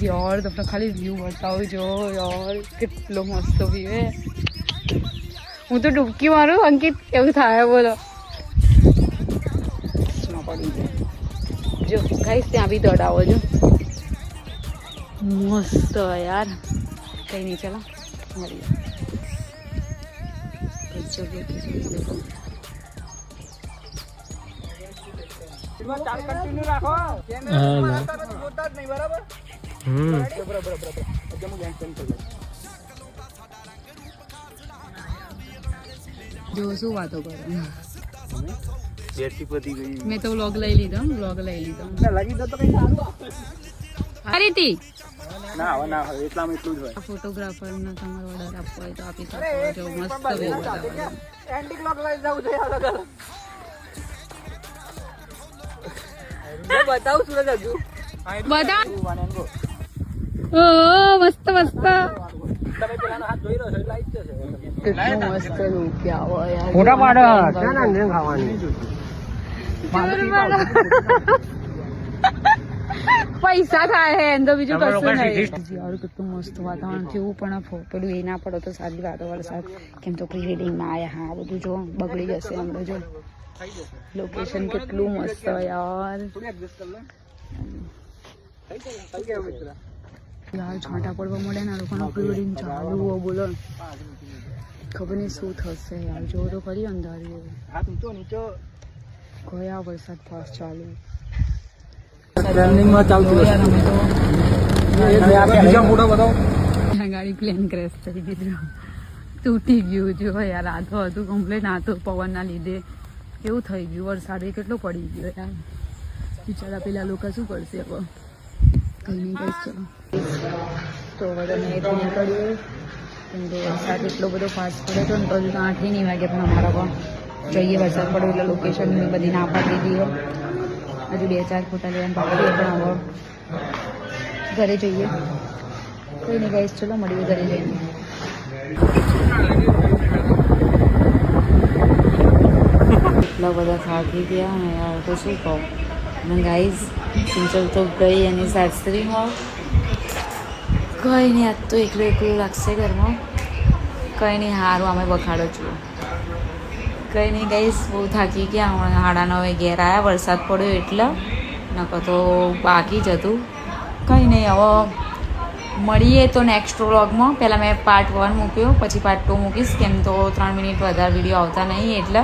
यार तो अपना खाली व्यू बताओ जो यार કેટલો મસ્ત વ્યૂ હે હું તો ડૂબકી મારું અંકિત કેવું થાય બોલો જો ગાઈસ ત્યાં બી દોડાવો જો મસ્ત યાર કઈ નહીં ચલો મળીએ જો શું વાતો કરો મેં તો વ્લોગ લઈ લીધો અરે તી ફોટોગ્રાફર ને તમારો ઓર્ડર આપવો હોય તો આપી શકો જો મસ્ત વ્યૂ બતાવું સુરજ હજુ બતા ઓ મસ્ત કેટલું મસ્ત લુક આવો યાર ફોટા પાડો ક્યાં ખાવાની પૈસા થાય હે એમ તો બીજું કશું નહીં યાર કેટલું મસ્ત વાતાવરણ થયું પણ પેલું એ ના પડો તો સારી વાતો વરસાદ કેમ તો પ્રી વેડિંગમાં આયા હા બધું જો બગડી જશે એમ તો જો લોકેશન કેટલું મસ્ત યાર યાર છાંટા પડવા મળે ને લોકોનો પ્રી વેડિંગ ચાલુ હો બોલો ખબર નહીં શું થશે યાર જો તો કરી અંધારી ગયા વરસાદ ફાસ્ટ ચાલુ ગાડી પ્લેન ક્રેશ થઈ ગયું તૂટી ગયું જો યાર આ તો હતું કમ્પ્લેટ આ તો પવનના લીધે એવું થઈ ગયું વરસાદ કેટલો પડી ગયો યાર બિચારા પેલા લોકો શું કરશે હવે કઈ નહીં કઈ ચલો તો હવે અમે નીકળીએ કેમ કે વરસાદ એટલો બધો ફાસ્ટ પડે તો ને તો હજુ 8 નહીં વાગે પણ અમારા પણ જોઈએ વરસાદ પડ્યો એટલે લોકેશન બધી ના પાડી દીધી હજુ 2-4 ફોટા લેવાનું પાડીએ પણ હવે ઘરે જઈએ કોઈ નહીં ગાઈસ ચલો મળીએ ઘરે જઈને એટલા બધા થાકી ગયા ને યાર તો શું કહું અને ગાઈસ સિંચલ તો ગઈ એની સાસરીમાં કંઈ નહીં આજ તો એકલું લાગશે ઘરમાં કંઈ નહીં સારું અમે બખાડો છું કંઈ નહીં ગાઈસ બહુ થાકી ગયા હમણાં 9:30 ઘેર આવ્યા વરસાદ પડ્યો એટલે નકર તો બાકી જ હતું કંઈ નહીં હવે મળીએ તો નેક્સ્ટ વ્લોગમાં પહેલાં મેં પાર્ટ 1 મૂક્યો પછી પાર્ટ 2 મૂકીશ કેમ તો 3 મિનિટ વધારે વિડીયો આવતા નહીં એટલે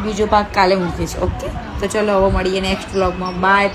બીજો ભાગ કાલે મૂકીશ ઓકે તો ચલો હવે મળીએ નેક્સ્ટ વ્લોગમાં બાય